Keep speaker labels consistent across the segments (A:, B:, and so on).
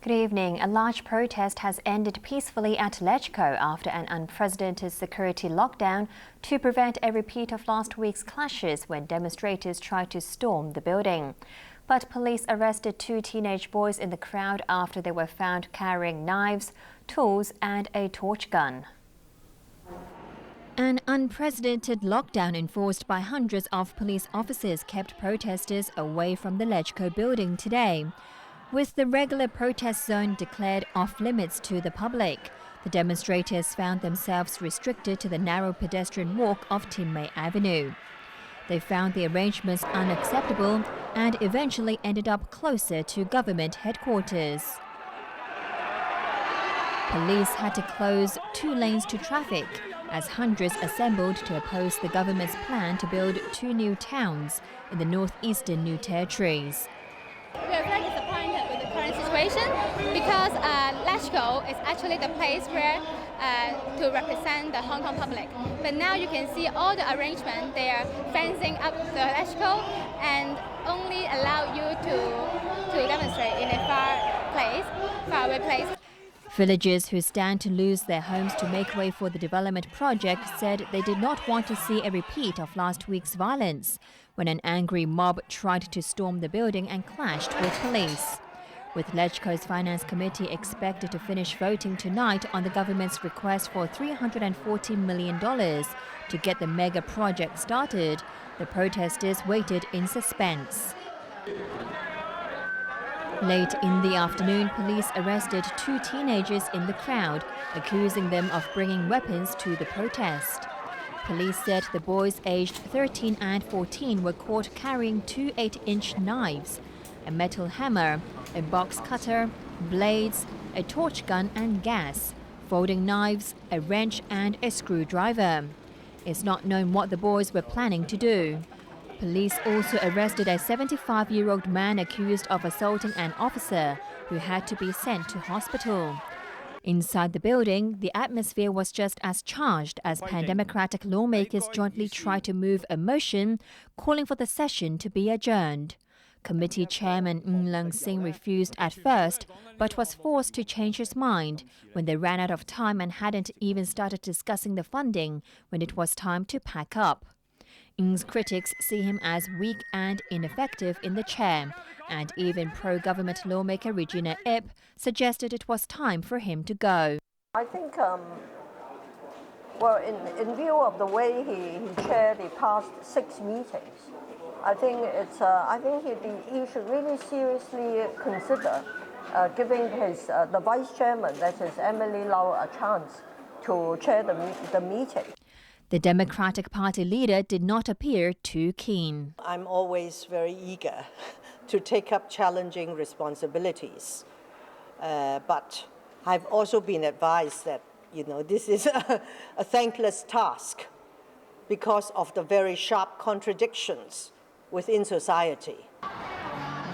A: Good evening. A large protest has ended peacefully at Lechko after an unprecedented security lockdown to prevent a repeat of last week's clashes when demonstrators tried to storm the building. But police arrested two teenage boys in the crowd after they were found carrying knives, tools and a torch gun. An unprecedented lockdown enforced by hundreds of police officers kept protesters away from the Lechko building today. With the regular protest zone declared off-limits to the public, the demonstrators found themselves restricted to the narrow pedestrian walk of Tinmei Avenue. They found the arrangements unacceptable and eventually ended up closer to government headquarters. Police had to close 2 lanes to traffic as hundreds assembled to oppose the government's plan to build 2 new towns in the northeastern New Territories.
B: We are very disappointed with the current situation because Lechko is actually the place where to represent the Hong Kong public. But now you can see all the arrangements. They are fencing up the Lechko and only allow you to demonstrate in a far away place.
A: Villagers who stand to lose their homes to make way for the development project said they did not want to see a repeat of last week's violence, when an angry mob tried to storm the building and clashed with police. With Lechko's Finance Committee expected to finish voting tonight on the government's request for $340 million to get the mega project started, the protesters waited in suspense. Late in the afternoon, police arrested 2 teenagers in the crowd, accusing them of bringing weapons to the protest. Police said the boys aged 13 and 14 were caught carrying 2 8-inch knives, a metal hammer, a box cutter, blades, a torch gun and gas, folding knives, a wrench and a screwdriver. It's not known what the boys were planning to do. Police also arrested a 75-year-old man accused of assaulting an officer who had to be sent to hospital. Inside the building, the atmosphere was just as charged as pan-democratic lawmakers jointly tried to move a motion calling for the session to be adjourned. Committee Chairman Ng Leng Sing refused at first, but was forced to change his mind when they ran out of time and hadn't even started discussing the funding when it was time to pack up. Ng's critics see him as weak and ineffective in the chair, and even pro-government lawmaker Regina Ip suggested it was time for him to go.
C: I think, in view of the way he chaired the past 6 meetings, I think he should really seriously consider giving the vice chairman, that is Emily Lau, a chance to chair the meeting.
A: The Democratic Party leader did not appear too keen.
D: I'm always very eager to take up challenging responsibilities, but I've also been advised that this is a thankless task because of the very sharp contradictions within society.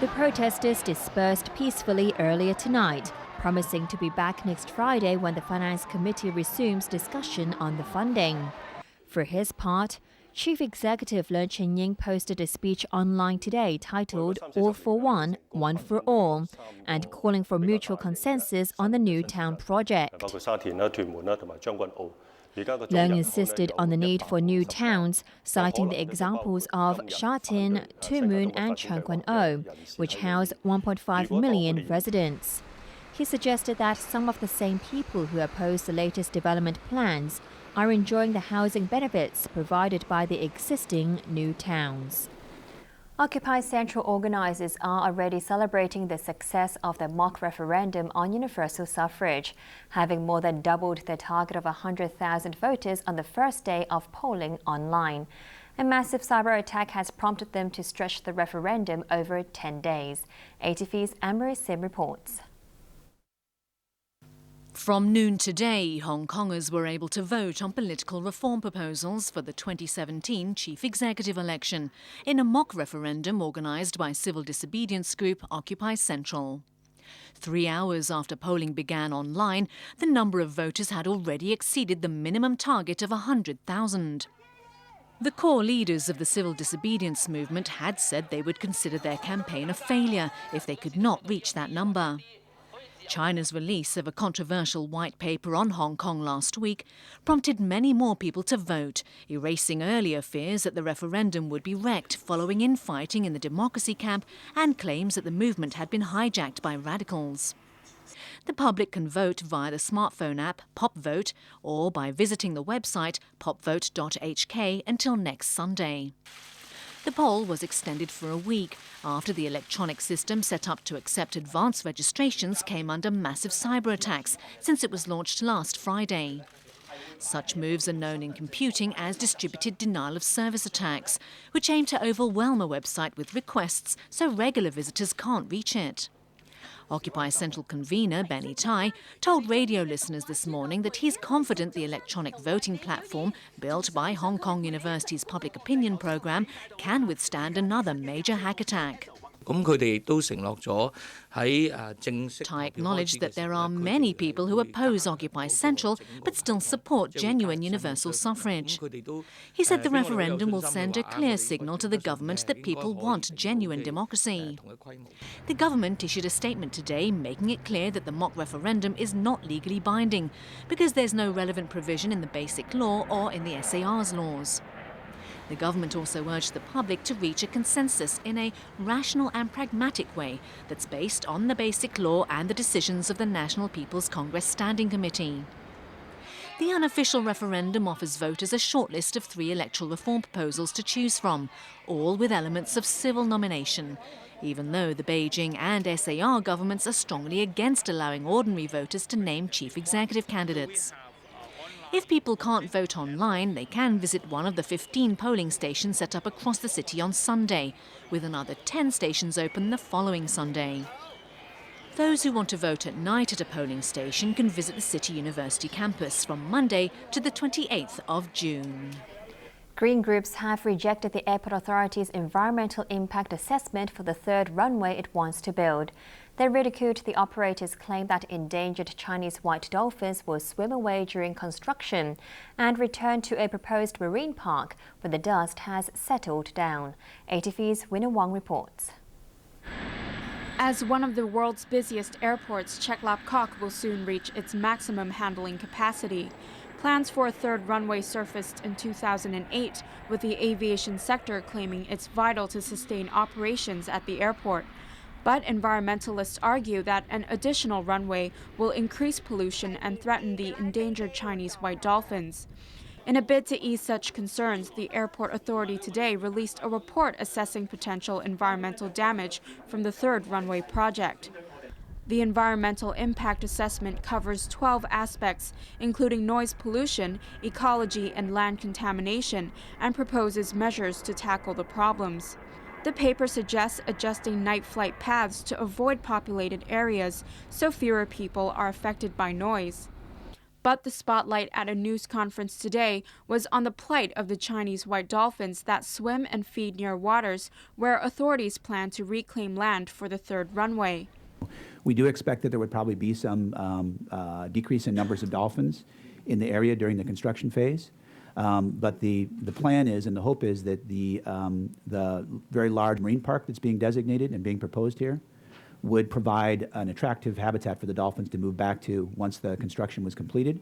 A: The protesters dispersed peacefully earlier tonight, promising to be back next Friday when the Finance Committee resumes discussion on the funding. For his part, Chief Executive Leung Chun-ying posted a speech online today titled All for One, One for All, and calling for mutual consensus on the new town project. Leung insisted on the need for new towns, citing the examples of Sha Tin, Tu Mun and Chung Kwan O, which house 1.5 million residents. He suggested that some of the same people who oppose the latest development plans are enjoying the housing benefits provided by the existing new towns. Occupy Central organisers are already celebrating the success of the mock referendum on universal suffrage, having more than doubled their target of 100,000 voters on the first day of polling online. A massive cyber attack has prompted them to stretch the referendum over 10 days. ATV's Anne-Marie Sim reports.
E: From noon today, Hong Kongers were able to vote on political reform proposals for the 2017 chief executive election in a mock referendum organised by civil disobedience group Occupy Central. 3 hours after polling began online, the number of voters had already exceeded the minimum target of 100,000. The core leaders of the civil disobedience movement had said they would consider their campaign a failure if they could not reach that number. China's release of a controversial white paper on Hong Kong last week prompted many more people to vote, erasing earlier fears that the referendum would be wrecked following infighting in the democracy camp and claims that the movement had been hijacked by radicals. The public can vote via the smartphone app PopVote or by visiting the website popvote.hk until next Sunday. The poll was extended for a week after the electronic system set up to accept advance registrations came under massive cyber attacks since it was launched last Friday. Such moves are known in computing as distributed denial of service attacks, which aim to overwhelm a website with requests so regular visitors can't reach it. Occupy Central convener Benny Tai told radio listeners this morning that he's confident the electronic voting platform built by Hong Kong University's public opinion program can withstand another major hack attack. Tai acknowledged that there are many people who oppose Occupy Central but still support genuine universal suffrage. He said the referendum will send a clear signal to the government that people want genuine democracy. The government issued a statement today making it clear that the mock referendum is not legally binding because there's no relevant provision in the Basic Law or in the SAR's laws. The government also urged the public to reach a consensus in a rational and pragmatic way that's based on the Basic Law and the decisions of the National People's Congress Standing Committee. The unofficial referendum offers voters a short list of 3 electoral reform proposals to choose from, all with elements of civil nomination, even though the Beijing and SAR governments are strongly against allowing ordinary voters to name chief executive candidates. If people can't vote online, they can visit one of the 15 polling stations set up across the city on Sunday, with another 10 stations open the following Sunday. Those who want to vote at night at a polling station can visit the City University campus from Monday to the 28th of June.
A: Green groups have rejected the airport authority's environmental impact assessment for the 3rd runway it wants to build. They ridiculed the operator's claim that endangered Chinese white dolphins will swim away during construction and return to a proposed marine park where the dust has settled down. ATV's Winner Wang reports.
F: As one of the world's busiest airports, Cheklapkok will soon reach its maximum handling capacity. Plans for a 3rd runway surfaced in 2008, with the aviation sector claiming it's vital to sustain operations at the airport. But environmentalists argue that an additional runway will increase pollution and threaten the endangered Chinese white dolphins. In a bid to ease such concerns, the airport authority today released a report assessing potential environmental damage from the 3rd runway project. The environmental impact assessment covers 12 aspects, including noise pollution, ecology, and land contamination, and proposes measures to tackle the problems. The paper suggests adjusting night flight paths to avoid populated areas so fewer people are affected by noise. But the spotlight at a news conference today was on the plight of the Chinese white dolphins that swim and feed near waters where authorities plan to reclaim land for the 3rd runway.
G: We do expect that there would probably be some decrease in numbers of dolphins in the area during the construction phase. But the plan is and the hope is that the very large marine park that's being designated and being proposed here would provide an attractive habitat for the dolphins to move back to once the construction was completed.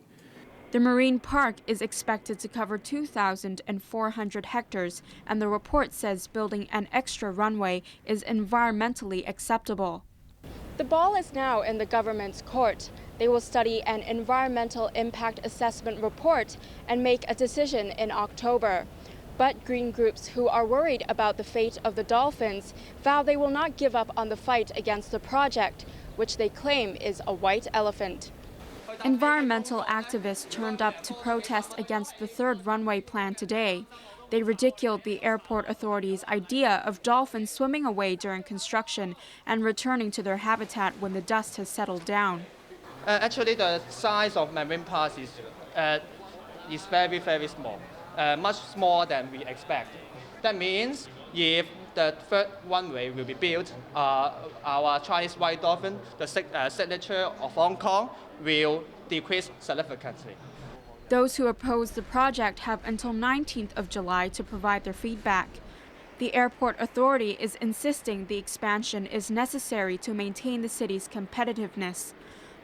F: The marine park is expected to cover 2,400 hectares, and the report says building an extra runway is environmentally acceptable. The ball is now in the government's court. They will study an environmental impact assessment report and make a decision in October. But green groups who are worried about the fate of the dolphins vow they will not give up on the fight against the project, which they claim is a white elephant. Environmental activists turned up to protest against the 3rd runway plan today. They ridiculed the airport authority's idea of dolphins swimming away during construction and returning to their habitat when the dust has settled down.
H: Actually, the size of marine parks is very, very small, much smaller than we expect. That means if the 3rd runway will be built, our Chinese white dolphin, the signature of Hong Kong, will decrease significantly.
F: Those who oppose the project have until 19th of July to provide their feedback. The airport authority is insisting the expansion is necessary to maintain the city's competitiveness.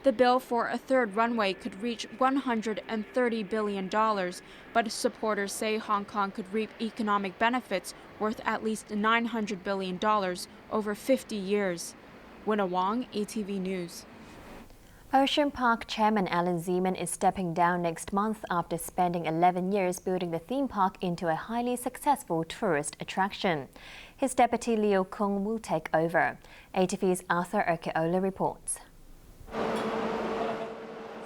F: The bill for a third runway could reach $130 billion, but supporters say Hong Kong could reap economic benefits worth at least $900 billion over 50 years. Winna Wong, ATV News.
A: Ocean Park Chairman Alan Zeman is stepping down next month after spending 11 years building the theme park into a highly successful tourist attraction. His deputy Leo Kung will take over. ATV's Arthur Okeola reports.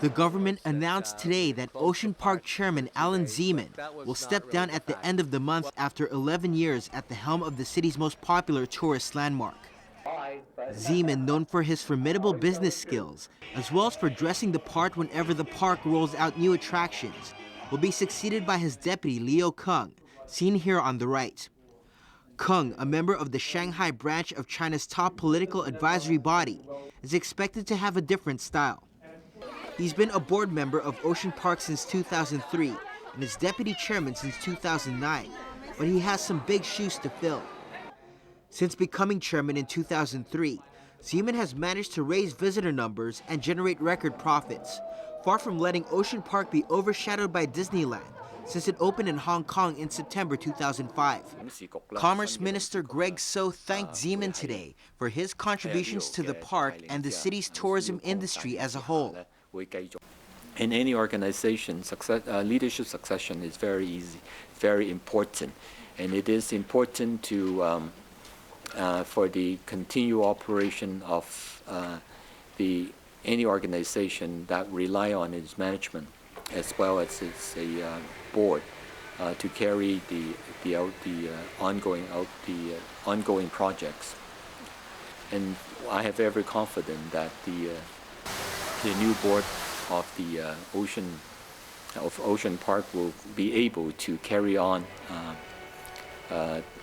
I: The government announced today that Ocean Park Chairman Alan Zeman will step down at the end of the month after 11 years at the helm of the city's most popular tourist landmark. Zeman, known for his formidable business skills, as well as for dressing the part whenever the park rolls out new attractions, will be succeeded by his deputy Leo Kung, seen here on the right. Kung, a member of the Shanghai branch of China's top political advisory body, is expected to have a different style. He's been a board member of Ocean Park since 2003 and is deputy chairman since 2009, but he has some big shoes to fill. Since becoming chairman in 2003, Zeman has managed to raise visitor numbers and generate record profits, far from letting Ocean Park be overshadowed by Disneyland since it opened in Hong Kong in September 2005. Commerce Minister Greg So thanked Zeman today for his contributions to the park and the city's tourism industry as a whole.
J: In any organization, leadership succession is very easy, very important, and it is important to for the continued operation of any organization that rely on its management as well as its board to carry the ongoing projects. And I have every confidence that the new board of the Ocean Park will be able to carry on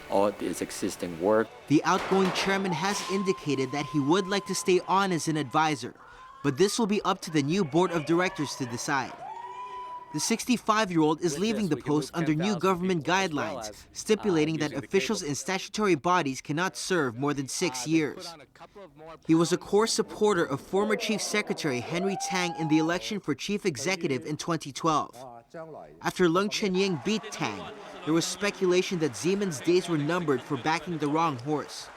J: all its existing work.
I: The outgoing chairman has indicated that he would like to stay on as an advisor, but this will be up to the new board of directors to decide. The 65-year-old is leaving the post under new government guidelines, stipulating that officials in statutory bodies cannot serve more than 6 years. He was a core supporter of former Chief Secretary Henry Tang in the election for Chief Executive in 2012. After Leung Chun-ying beat Tang, there was speculation that Zeman's days were numbered for backing the wrong horse.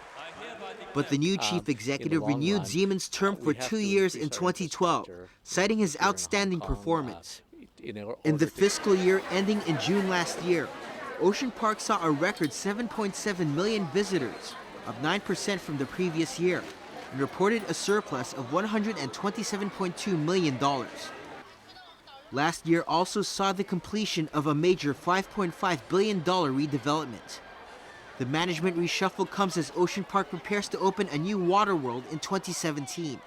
I: But the new chief executive renewed Zeman's term for 2 years in 2012, citing his outstanding performance. In the fiscal year ending in June last year, Ocean Park saw a record 7.7 million visitors, up 9% from the previous year, and reported a surplus of $127.2 million. Last year also saw the completion of a major $5.5 billion redevelopment. The management reshuffle comes as Ocean Park prepares to open a new water world in 2017.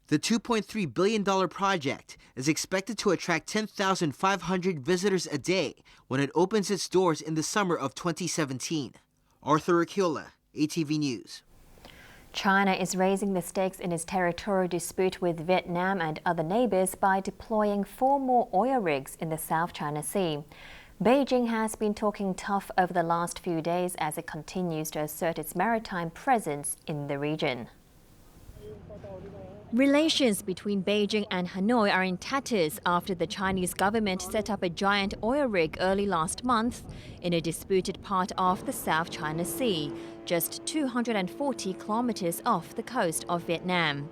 I: The $2.3 billion project is expected to attract 10,500 visitors a day when it opens its doors in the summer of 2017. Arthur Okeola, ATV News.
A: China is raising the stakes in its territorial dispute with Vietnam and other neighbors by deploying 4 more oil rigs in the South China Sea. Beijing has been talking tough over the last few days as it continues to assert its maritime presence in the region. Relations between Beijing and Hanoi are in tatters after the Chinese government set up a giant oil rig early last month in a disputed part of the South China Sea, just 240 kilometers off the coast of Vietnam.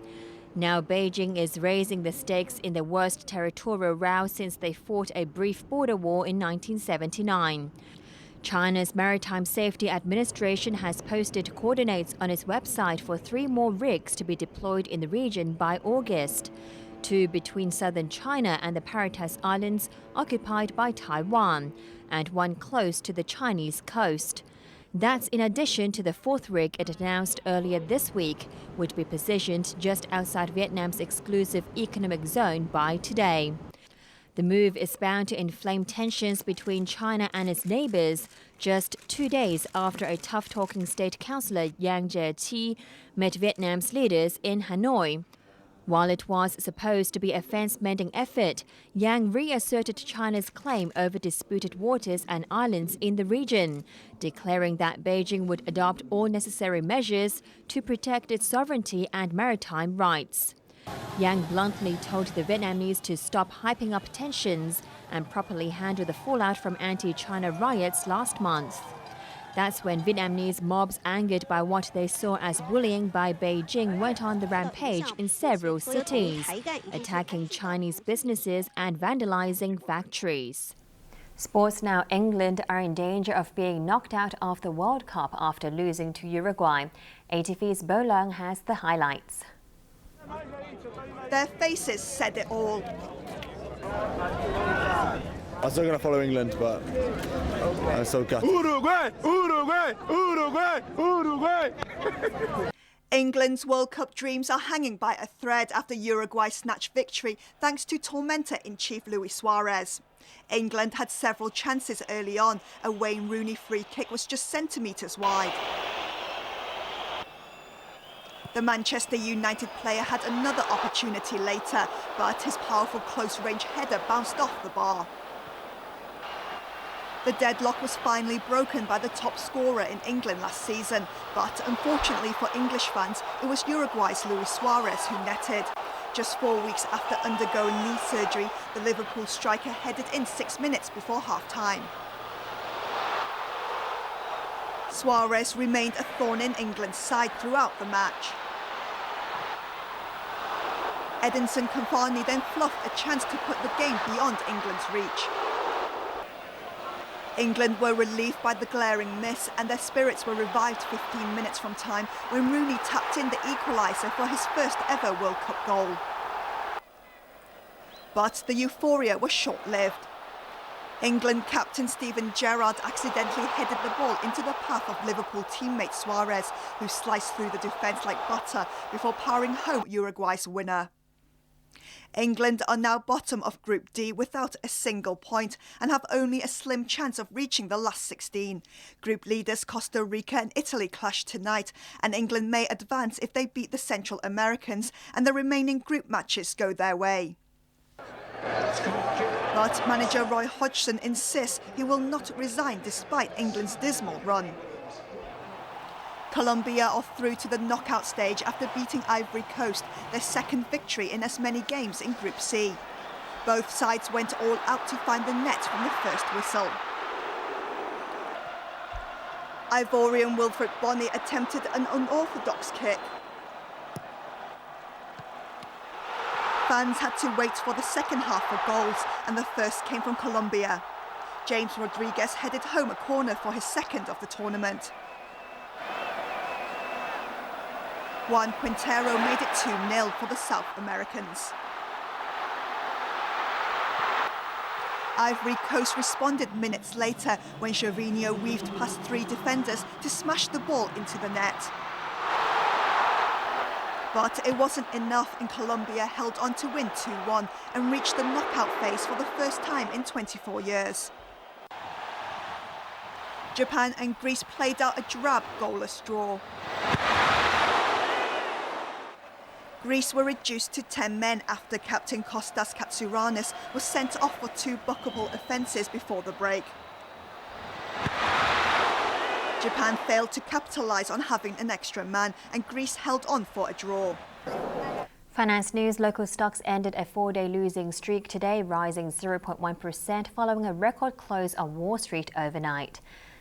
A: Now Beijing is raising the stakes in the worst territorial row since they fought a brief border war in 1979. China's Maritime Safety Administration has posted coordinates on its website for 3 more rigs to be deployed in the region by August, 2 between southern China and the Paradise Islands occupied by Taiwan, and 1 close to the Chinese coast. That's in addition to the 4th rig it announced earlier this week, which will be positioned just outside Vietnam's exclusive economic zone by today. The move is bound to inflame tensions between China and its neighbors just 2 days after a tough-talking state councillor Yang Jiechi met Vietnam's leaders in Hanoi. While it was supposed to be a fence-mending effort, Yang reasserted China's claim over disputed waters and islands in the region, declaring that Beijing would adopt all necessary measures to protect its sovereignty and maritime rights. Yang bluntly told the Vietnamese to stop hyping up tensions and properly handle the fallout from anti-China riots last month. That's when Vietnamese mobs angered by what they saw as bullying by Beijing went on the rampage in several cities, attacking Chinese businesses and vandalizing factories. Sports now. England are in danger of being knocked out of the World Cup after losing to Uruguay. ATV's Bo Leung has the highlights.
K: Their faces said it all.
L: I'm still going to follow England, but I'm so gutted. Uruguay! Uruguay! Uruguay! Uruguay!
K: England's World Cup dreams are hanging by a thread after Uruguay snatched victory thanks to tormentor-in-chief Luis Suarez. England had several chances early on. A Wayne Rooney free kick was just centimetres wide. The Manchester United player had another opportunity later, but his powerful close-range header bounced off the bar. The deadlock was finally broken by the top scorer in England last season, but unfortunately for English fans, it was Uruguay's Luis Suarez who netted. Just 4 weeks after undergoing knee surgery, the Liverpool striker headed in 6 minutes before half-time. Suarez remained a thorn in England's side throughout the match. Edinson Cavani then fluffed a chance to put the game beyond England's reach. England were relieved by the glaring miss and their spirits were revived 15 minutes from time when Rooney tapped in the equaliser for his first ever World Cup goal. But the euphoria was short-lived. England captain Steven Gerrard accidentally headed the ball into the path of Liverpool teammate Suarez, who sliced through the defence like butter before powering home Uruguay's winner. England are now bottom of Group D without a single point and have only a slim chance of reaching the last 16. Group leaders Costa Rica and Italy clash tonight, and England may advance if they beat the Central Americans and the remaining group matches go their way. But manager Roy Hodgson insists he will not resign despite England's dismal run. Colombia are through to the knockout stage after beating Ivory Coast, their second victory in as many games in Group C. Both sides went all out to find the net from the first whistle. Ivorian Wilfred Bony attempted an unorthodox kick. Fans had to wait for the second half for goals, and the first came from Colombia. James Rodriguez headed home a corner for his second of the tournament. Juan Quintero made it 2-0 for the South Americans. Ivory Coast responded minutes later when Gervinho weaved past 3 defenders to smash the ball into the net. But it wasn't enough, and Colombia held on to win 2-1 and reached the knockout phase for the first time in 24 years. Japan and Greece played out a drab goalless draw. Greece were reduced to 10 men after captain Kostas Katsouranis was sent off for 2 bookable offences before the break. Japan failed to capitalise on having an extra man, and Greece held on for a draw.
A: Finance news. Local stocks ended a 4-day losing streak today, rising 0.1% following a record close on Wall Street overnight.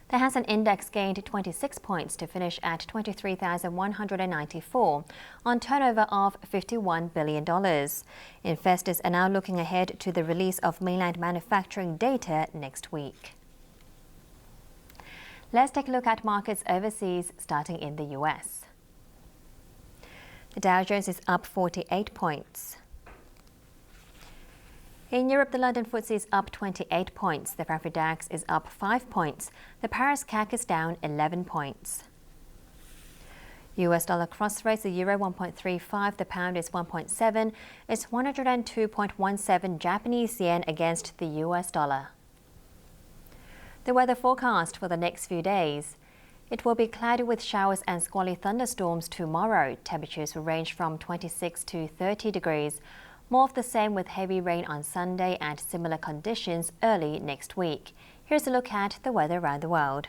A: The Hang Seng Index gained 26 points to finish at 23,194 on turnover of $51 billion. Investors are now looking ahead to the release of mainland manufacturing data next week. Let's take a look at markets overseas, starting in the US. The Dow Jones is up 48 points. In Europe, the London FTSE is up 28 points. The Frankfurt DAX is up 5 points. The Paris CAC is down 11 points. US dollar cross rates: the euro 1.35, the pound is 1.7, it's 102.17 Japanese yen against the US dollar. The weather forecast for the next few days. It will be cloudy with showers and squally thunderstorms tomorrow. Temperatures will range from 26 to 30 degrees. More of the same with heavy rain on Sunday and similar conditions early next week. Here's a look at the weather around the world.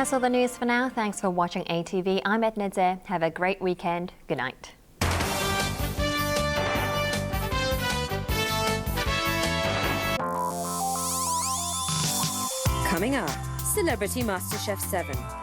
A: That's all the news for now. Thanks for watching ATV. I'm Edna Tse. Have a great weekend. Good night.
M: Coming up, Celebrity MasterChef 7.